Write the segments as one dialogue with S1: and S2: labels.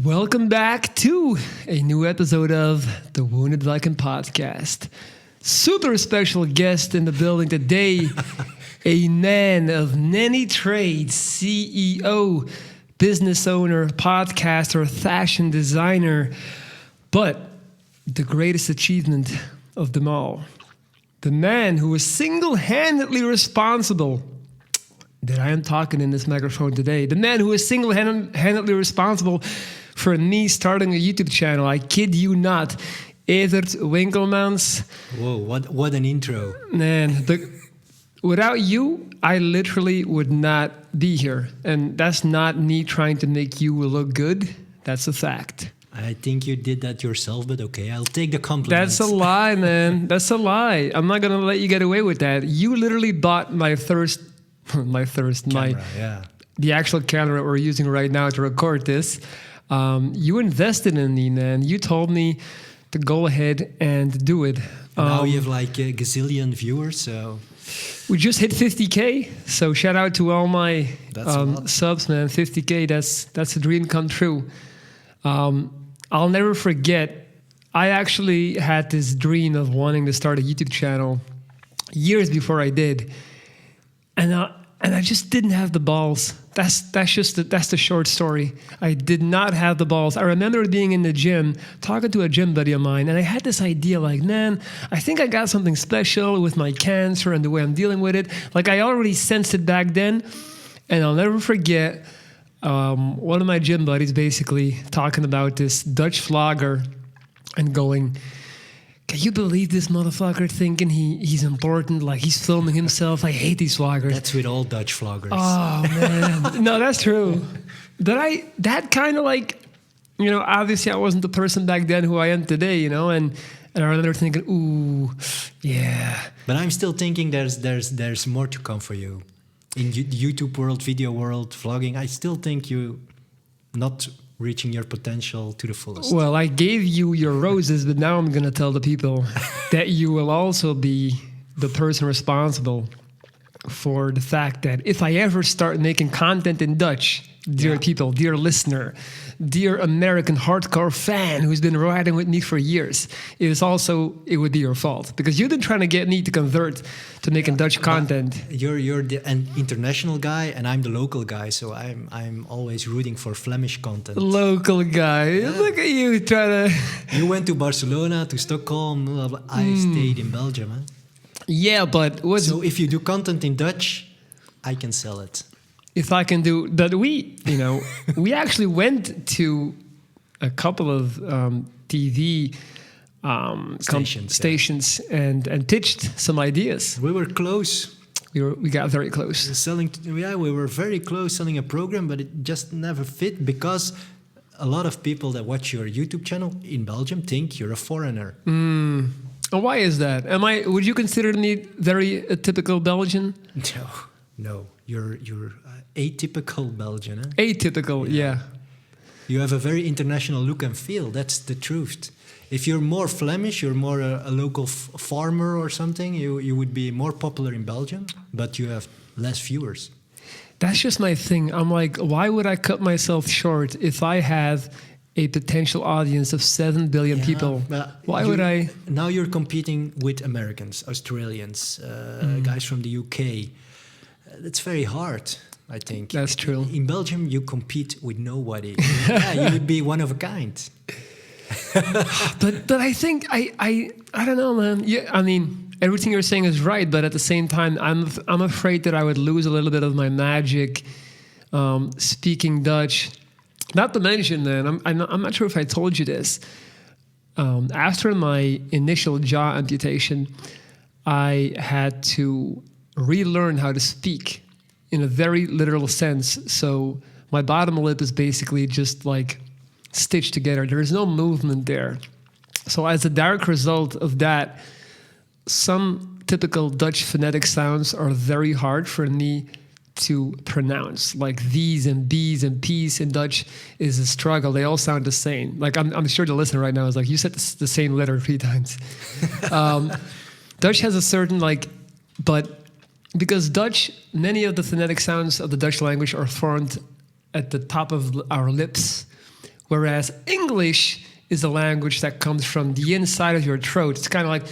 S1: Welcome back to a new episode of the Wounded Viking podcast. Super special guest in the building today, a man of many trades, CEO, business owner, podcaster, fashion designer, but the greatest achievement of them all, the man who was single-handedly responsible that I am talking in this microphone today, the man who is single-handedly responsible for me starting a YouTube channel. I kid you not. Evert Winkelmans.
S2: Whoa, what an intro.
S1: Man, without you, I literally would not be here. And that's not me trying to make you look good. That's a fact.
S2: I think you did that yourself, but okay, I'll take the compliment.
S1: That's a lie, man. That's a lie. I'm not going to let you get away with that. You literally bought the actual camera we're using right now to record this. You invested in me, man. You told me to go ahead and do it.
S2: Now you have like a gazillion viewers, so...
S1: We just hit 50K, so shout out to all my subs, man. 50K, that's a dream come true. I'll never forget, I actually had this dream of wanting to start a YouTube channel years before I did. And I just didn't have the balls. That's the short story. I did not have the balls. I remember being in the gym, talking to a gym buddy of mine, and I had this idea like, man, I think I got something special with my cancer and the way I'm dealing with it. Like I already sensed it back then, and I'll never forget one of my gym buddies basically talking about this Dutch vlogger and going, can you believe this motherfucker thinking he's important, like he's filming himself? I hate these vloggers.
S2: That's with all Dutch vloggers.
S1: Oh, man. No, that's true. That kind of like, obviously I wasn't the person back then who I am today, and I remember thinking, ooh, yeah.
S2: But I'm still thinking there's more to come for you. In YouTube world, video world, vlogging, I still think you not reaching your potential to the fullest.
S1: Well, I gave you your roses, but now I'm going to tell the people that you will also be the person responsible for the fact that if I ever start making content in Dutch, dear people, dear listener, dear American hardcore fan who's been riding with me for years, it would be your fault because you've been trying to get me to convert to making Dutch content.
S2: You're an international guy and I'm the local guy, so I'm always rooting for Flemish content.
S1: Local guy, look at you trying to.
S2: You went to Barcelona, to Stockholm. I stayed in Belgium. Huh?
S1: Yeah, but
S2: so if you do content in Dutch, I can sell it.
S1: If I can do that, we actually went to a couple of TV stations and pitched some ideas.
S2: We were close.
S1: We got very close.
S2: We were very close selling a program, but it just never fit because a lot of people that watch your YouTube channel in Belgium think you're a foreigner.
S1: And why is that? Would you consider me very typical Belgian?
S2: No. You're atypical Belgian. Huh?
S1: Atypical, yeah.
S2: You have a very international look and feel. That's the truth. If you're more Flemish, you're more a local farmer or something, you would be more popular in Belgium, but you have less viewers.
S1: That's just my thing. I'm like, why would I cut myself short if I have a potential audience of 7 billion people? Why would I?
S2: Now you're competing with Americans, Australians, guys from the UK. That's very hard, I think.
S1: That's true.
S2: In Belgium, you compete with nobody. You would be one of a kind.
S1: but I think I don't know, man. Yeah, I mean, everything you're saying is right, but at the same time, I'm afraid that I would lose a little bit of my magic speaking Dutch. Not to mention, man, I'm not sure if I told you this. After my initial jaw amputation, I had to relearn how to speak in a very literal sense. So my bottom lip is basically just like stitched together. There is no movement there. So as a direct result of that, some typical Dutch phonetic sounds are very hard for me to pronounce. Like these and B's and P's in Dutch is a struggle. They all sound the same. Like I'm sure the listener right now is like, you said the same letter 3 times. Dutch has a certain but because Dutch, many of the phonetic sounds of the Dutch language are formed at the top of our lips, Whereas English is a language that comes from the inside of your throat. It's kind of like,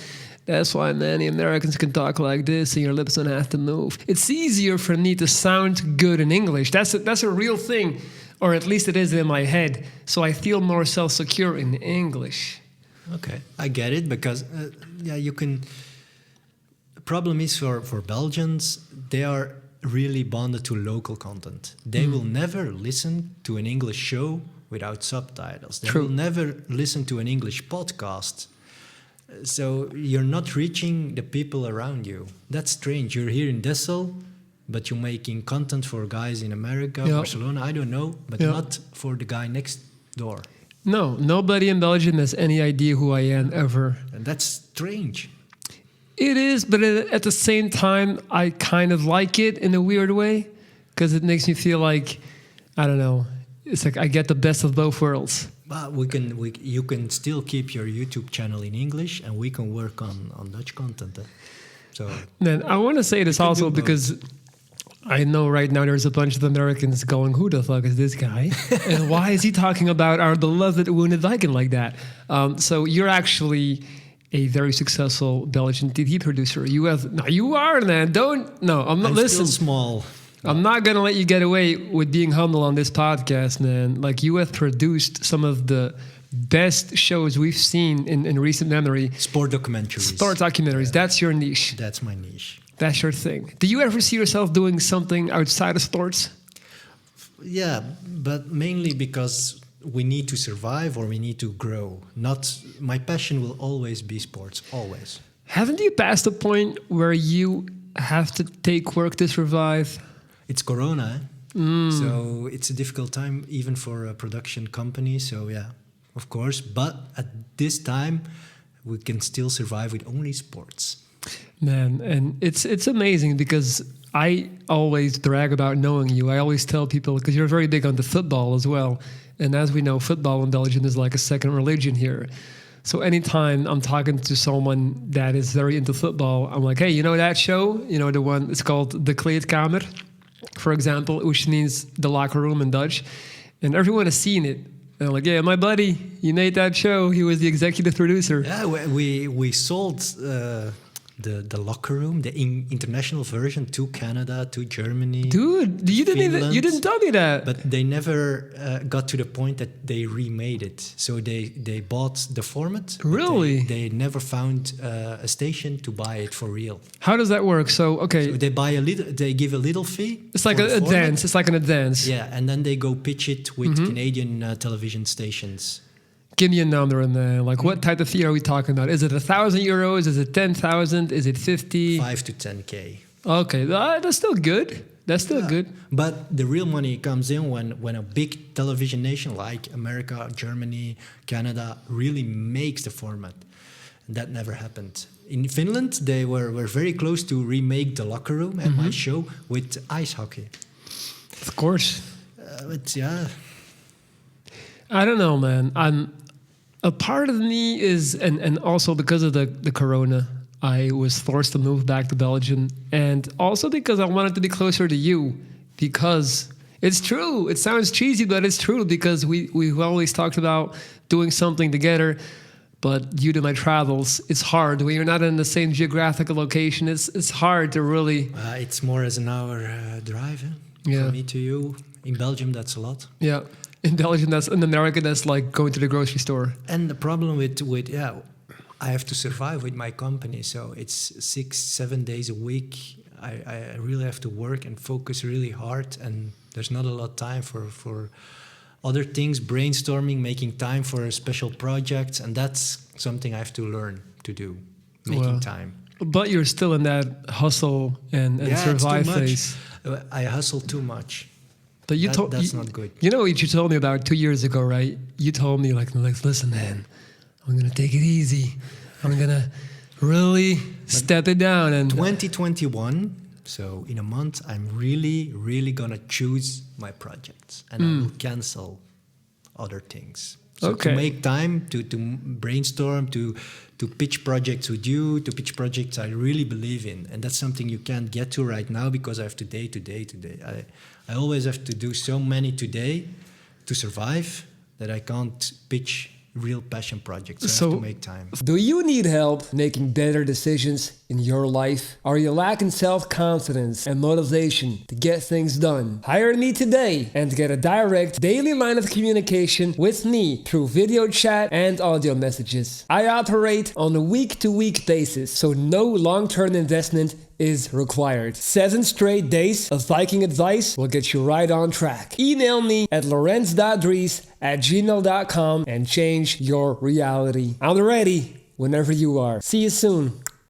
S1: that's why many Americans can talk like this and your lips don't have to move. It's easier for me to sound good in English. That's a real thing, or at least it is in my head. So I feel more self-secure in English.
S2: Okay, I get it, because you can. The problem is for Belgians, they are really bonded to local content. They will never listen to an English show without subtitles. They
S1: True.
S2: will never listen to an English podcast. So you're not reaching the people around you. That's strange. You're here in Dessel, but you're making content for guys in America,
S1: Yeah.
S2: Barcelona, I don't know, but
S1: Yeah.
S2: not for the guy next door.
S1: No, nobody in Belgium has any idea who I am ever.
S2: And that's strange.
S1: It is, but at the same time, I kind of like it in a weird way, because it makes me feel like, I don't know, it's like I get the best of both worlds.
S2: But you can still keep your YouTube channel in English, and we can work on Dutch content. So
S1: Then I want to say this
S2: can
S1: also
S2: do both.
S1: because I know right now there's a bunch of Americans going, who the fuck is this guy? And why is he talking about our beloved Wounded Viking like that? So you're actually a very successful Belgian TV producer. You are, man. I'm not
S2: I'm
S1: listening.
S2: still small.
S1: I'm not going to let you get away with being humble on this podcast, man. Like, you have produced some of the best shows we've seen in recent memory.
S2: Sport documentaries.
S1: Sport documentaries. That's your niche.
S2: That's my niche.
S1: That's your thing. Do you ever see yourself doing something outside of sports?
S2: Yeah, but mainly because we need to survive or we need to grow. My passion will always be sports, always.
S1: Haven't you passed the point where you have to take work to survive?
S2: It's Corona, so it's a difficult time even for a production company. So yeah, of course. But at this time, we can still survive with only sports.
S1: Man, and it's amazing because I always brag about knowing you. I always tell people, because you're very big on the football as well. And as we know, football in Belgium is like a second religion here. So anytime I'm talking to someone that is very into football, I'm like, hey, you know that show? You know, the one, it's called Deklat Binnen, for example, which means the locker room in Dutch. And everyone has seen it. And I'm like, yeah, my buddy, he made that show. He was the executive producer.
S2: Yeah, we sold the locker room, the international version, to Canada, to Germany.
S1: Dude, you didn't tell me that.
S2: But they never got to the point that they remade it. So they bought the format. but
S1: Really?
S2: They never found a station to buy it for real.
S1: How does that work? So, okay,
S2: So they buy a little. They give a little fee.
S1: it's like
S2: for
S1: a
S2: the format.
S1: dance. It's like an advance.
S2: Yeah, and then they go pitch it with Canadian television stations.
S1: Give me a number and like what type of fee are we talking about? Is it €1,000? Is it 10,000? Is it 50?
S2: 5 to 10K.
S1: Okay, that's still good. That's still good.
S2: But the real money comes in when a big television nation like America, Germany, Canada really makes the format. And that never happened. In Finland, they were very close to remake the locker room at my show with ice hockey.
S1: Of course.
S2: But yeah,
S1: I don't know, man. A part of me is, and also because of the corona, I was forced to move back to Belgium, and also because I wanted to be closer to you, because it's true. It sounds cheesy, but it's true, because we've always talked about doing something together, but due to my travels, it's hard. When you're not in the same geographical location, it's hard to really...
S2: it's more as an hour drive
S1: Yeah.
S2: from me to you. In Belgium, that's a lot.
S1: Yeah. In Belgium, in America, that's like going to the grocery store.
S2: And the problem with I have to survive with my company, so it's 6-7 days a week. I really have to work and focus really hard, and there's not a lot of time for other things, brainstorming, making time for special projects, and that's something I have to learn to do, making time.
S1: But you're still in that hustle and survive
S2: it's too much.
S1: phase.
S2: I hustle too much.
S1: But
S2: That's not good.
S1: You know what you told me about 2 years ago, right? You told me, like listen, man, I'm going to take it easy. I'm going to really step it down. And
S2: 2021, so in a month, I'm really, really going to choose my projects. And I will cancel other things. So
S1: Okay.
S2: to make time to brainstorm, to pitch projects with you, to pitch projects I really believe in. And that's something you can't get to right now because I have today. I always have to do so many today to survive. that I can't pitch real passion projects. I
S1: So-
S2: have to make time.
S1: Do you need help making better decisions in your life? Are you lacking self-confidence and motivation to get things done? Hire me today and get a direct daily line of communication with me through video chat and audio messages. I operate on a week-to-week basis, so no long-term investment is required. 7 straight days of Viking advice will get you right on track. Email me at lorenz.dries@gmail.com and change your reality. I'm ready whenever you are. See you soon.